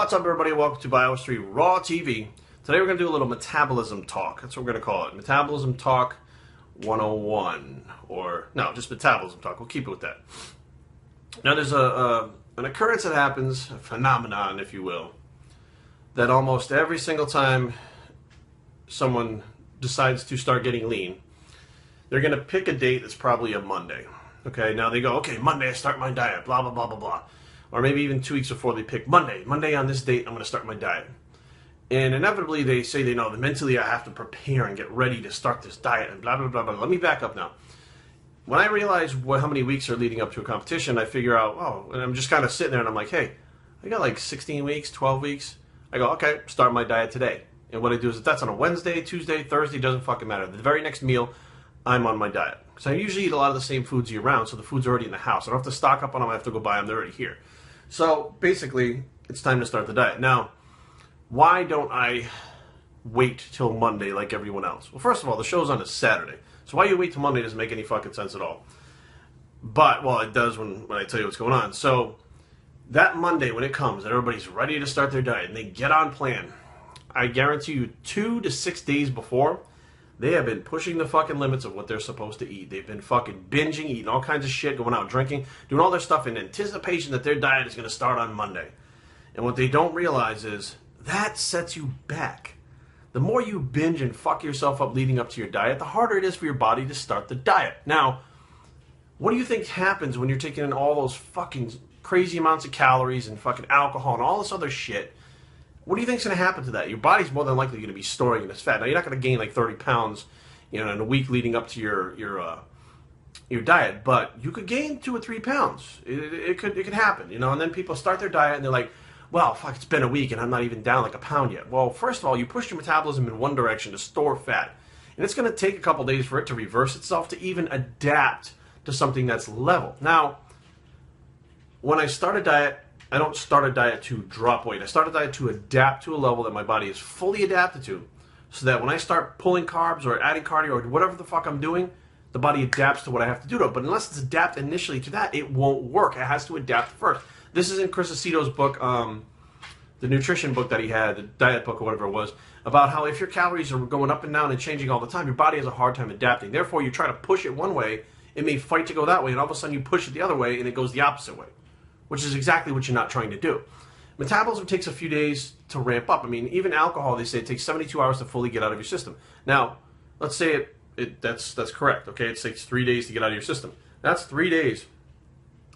What's up, everybody? Welcome to Bios3 Raw TV. Today we're going to do a little metabolism talk. That's what we're going to call it. Metabolism Talk 101. Or, no, just metabolism talk. We'll keep it with that. Now, there's an occurrence that happens, a phenomenon, if you will, that almost every single time someone decides to start getting lean, they're going to pick a date that's probably a Monday. Okay, now they go, okay, Monday I start my diet, blah, blah, blah, blah, blah. Or maybe even 2 weeks before they pick Monday on this date, I'm going to start my diet. And inevitably they say they know that mentally I have to prepare and get ready to start this diet and blah, blah, blah, blah. Let me back up now. When I realize how many weeks are leading up to a competition, I figure out, oh, and I'm just kind of sitting there and I'm like, hey, I got like 16 weeks, 12 weeks. I go, okay, start my diet today. And what I do is if that's on a Wednesday, Tuesday, Thursday, doesn't fucking matter. The very next meal, I'm on my diet. So I usually eat a lot of the same foods year round, so the food's already in the house. I don't have to stock up on them. I have to go buy them. They're already here. So basically, it's time to start the diet. Now, why don't I wait till Monday like everyone else? Well, first of all, the show's on a Saturday. So why you wait till Monday doesn't make any fucking sense at all. But, well, it does when I tell you what's going on. So that Monday when it comes and everybody's ready to start their diet and they get on plan, I guarantee you 2 to 6 days before, they have been pushing the fucking limits of what they're supposed to eat. They've been fucking binging, eating all kinds of shit, going out drinking, doing all their stuff in anticipation that their diet is going to start on Monday. And what they don't realize is that sets you back. The more you binge and fuck yourself up leading up to your diet, the harder it is for your body to start the diet. Now, what do you think happens when you're taking in all those fucking crazy amounts of calories and fucking alcohol and all this other shit? What do you think is going to happen to that? Your body's more than likely going to be storing it as fat. Now, you're not going to gain like 30 pounds, in a week leading up to your diet, but you could gain 2 or 3 pounds. It could happen, and then people start their diet and they're like, well, fuck, it's been a week and I'm not even down like a pound yet. Well, first of all, you pushed your metabolism in one direction to store fat, and it's going to take a couple days for it to reverse itself to even adapt to something that's level. Now, when I start a diet, I don't start a diet to drop weight. I start a diet to adapt to a level that my body is fully adapted to, so that when I start pulling carbs or adding cardio or whatever the fuck I'm doing, the body adapts to what I have to do to it. But unless it's adapt initially to that, it won't work. It has to adapt first. This is in Chris Aceto's book, the nutrition book that he had, the diet book or whatever it was, about how if your calories are going up and down and changing all the time, your body has a hard time adapting. Therefore, you try to push it one way, it may fight to go that way, and all of a sudden you push it the other way and it goes the opposite way, which is exactly what you're not trying to do. Metabolism takes a few days to ramp up. I mean, even alcohol, they say it takes 72 hours to fully get out of your system. Now, let's say that's correct, okay? It takes 3 days to get out of your system. That's 3 days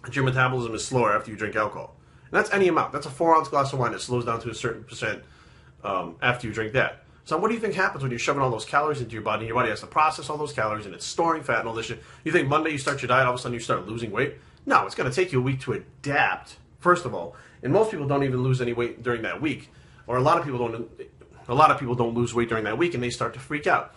that your metabolism is slower after you drink alcohol. And that's any amount. That's a 4-ounce glass of wine that slows down to a certain percent after you drink that. So what do you think happens when you're shoving all those calories into your body, and your body has to process all those calories, and it's storing fat and all this shit? You think Monday you start your diet, all of a sudden you start losing weight? No, it's going to take you a week to adapt, first of all. And most people don't even lose any weight during that week. Or a lot of people don't lose weight during that week, and they start to freak out.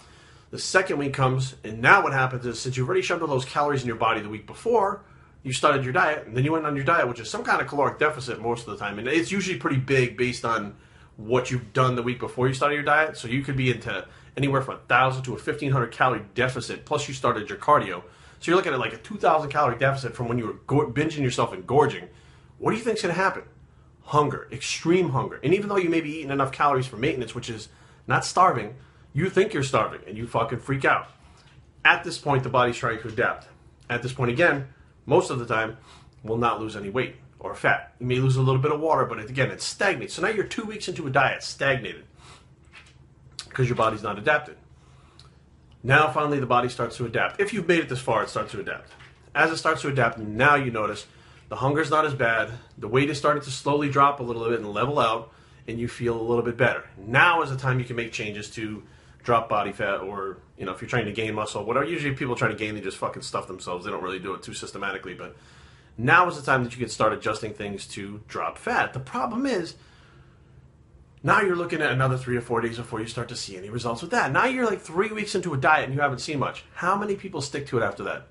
The second week comes, and now what happens is, since you've already shoved all those calories in your body the week before you started your diet, and then you went on your diet, which is some kind of caloric deficit most of the time, and it's usually pretty big based on what you've done the week before you started your diet. So you could be into anywhere from 1,000 to a 1,500 calorie deficit, plus you started your cardio. So you're looking at like a 2,000 calorie deficit from when you were binging yourself and gorging. What do you think is going to happen? Hunger, extreme hunger. And even though you may be eating enough calories for maintenance, which is not starving, you think you're starving and you fucking freak out. At this point, the body's trying to adapt. At this point, again, most of the time, will not lose any weight or fat. You may lose a little bit of water, but again, it stagnates. So now you're 2 weeks into a diet, stagnated, because your body's not adapted. Now, finally, the body starts to adapt. If you've made it this far, it starts to adapt. As it starts to adapt, now you notice the hunger's not as bad, the weight is starting to slowly drop a little bit and level out, and you feel a little bit better. Now is the time you can make changes to drop body fat, or, if you're trying to gain muscle, whatever. Usually people try to gain, they just fucking stuff themselves. They don't really do it too systematically, but now is the time that you can start adjusting things to drop fat. The problem is, now you're looking at another 3 or 4 days before you start to see any results with that. Now you're like 3 weeks into a diet and you haven't seen much. How many people stick to it after that?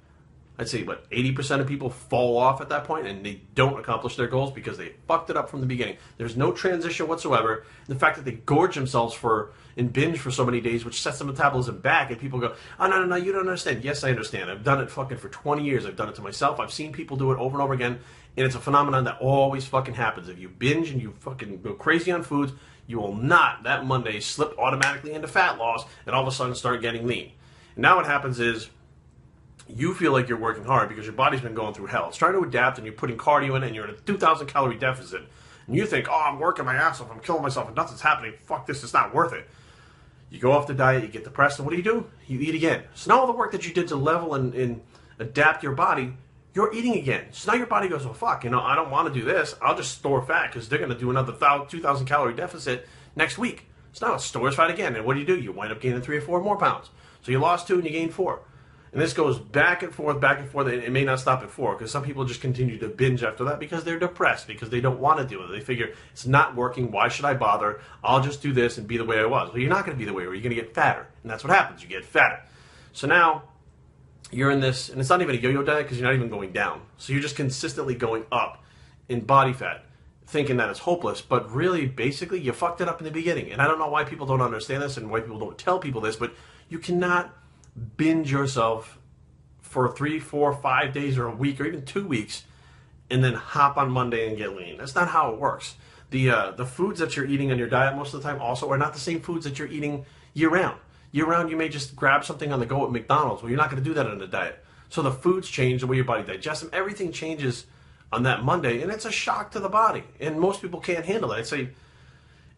I'd say, 80% of people fall off at that point and they don't accomplish their goals because they fucked it up from the beginning. There's no transition whatsoever. The fact that they gorge themselves and binge for so many days, which sets the metabolism back, and people go, oh, no, you don't understand. Yes, I understand. I've done it fucking for 20 years. I've done it to myself. I've seen people do it over and over again, And it's a phenomenon that always fucking happens. If you binge and you fucking go crazy on foods, you will not, that Monday, slip automatically into fat loss and all of a sudden start getting lean. And now what happens is you feel like you're working hard because your body's been going through hell. It's trying to adapt and you're putting cardio in and you're in a 2,000 calorie deficit. And you think, oh, I'm working my ass off, I'm killing myself and nothing's happening. Fuck this, it's not worth it. You go off the diet, you get depressed, and what do? You eat again. So now all the work that you did to level and adapt your body, you're eating again. So now your body goes, well, fuck, I don't want to do this. I'll just store fat because they're going to do another 2,000 calorie deficit next week. So now it stores fat again. And what do? You wind up gaining 3 or 4 more pounds. So you lost 2 and you gained 4. And this goes back and forth. It may not stop at 4 because some people just continue to binge after that because they're depressed, because they don't want to do it. They figure, it's not working. Why should I bother? I'll just do this and be the way I was. Well, you're not going to be the way you were. You're going to get fatter. And that's what happens. You get fatter. So now you're in this, and it's not even a yo-yo diet because you're not even going down. So you're just consistently going up in body fat, thinking that it's hopeless. But really, basically, you fucked it up in the beginning. And I don't know why people don't understand this and why people don't tell people this, but you cannot binge yourself for 3, 4, 5 days or a week or even 2 weeks and then hop on Monday and get lean. That's not how it works. The foods that you're eating on your diet most of the time also are not the same foods that you're eating year-round. Year-round, you may just grab something on the go at McDonald's. Well, you're not going to do that on a diet. So the foods change, the way your body digests them. Everything changes on that Monday, and it's a shock to the body. And most people can't handle it. I'd say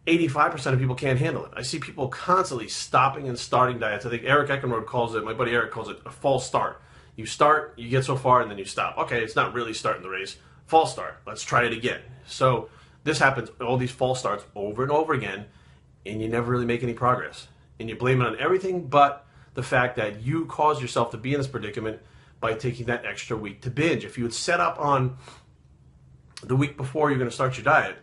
85% of people can't handle it. I see people constantly stopping and starting diets. I think Eric Eckenrode calls it, my buddy Eric calls it a false start. You start, you get so far, and then you stop. Okay, it's not really starting the race. False start. Let's try it again. So this happens, all these false starts over and over again, and you never really make any progress. And you blame it on everything but the fact that you caused yourself to be in this predicament by taking that extra week to binge. If you had set up on the week before you're going to start your diet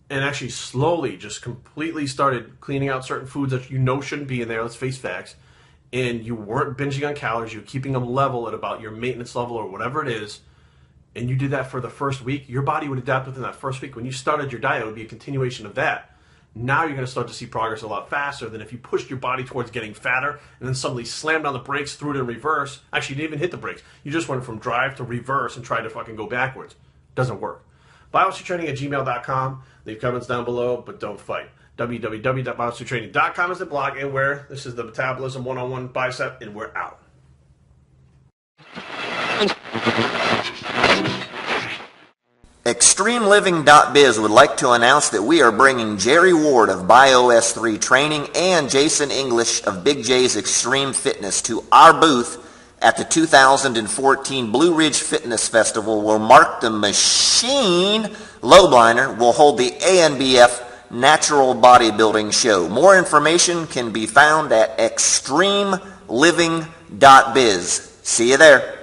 and actually slowly just completely started cleaning out certain foods that you know shouldn't be in there, let's face facts, and you weren't binging on calories, you're keeping them level at about your maintenance level or whatever it is, and you did that for the first week, your body would adapt within that first week. When you started your diet, it would be a continuation of that. Now you're going to start to see progress a lot faster than if you pushed your body towards getting fatter and then suddenly slammed on the brakes, threw it in reverse. Actually, you didn't even hit the brakes. You just went from drive to reverse and tried to fucking go backwards. Doesn't work. Biostraining@gmail.com. Leave comments down below, but don't fight. www.biostraining.com is the blog, and where this is the Metabolism 101 Bicep, and we're out. ExtremeLiving.biz would like to announce that we are bringing Jerry Ward of Bios3 Training and Jason English of Big J's Extreme Fitness to our booth at the 2014 Blue Ridge Fitness Festival, where Mark the Machine Lowbliner will hold the ANBF Natural Bodybuilding Show. More information can be found at ExtremeLiving.biz. See you there.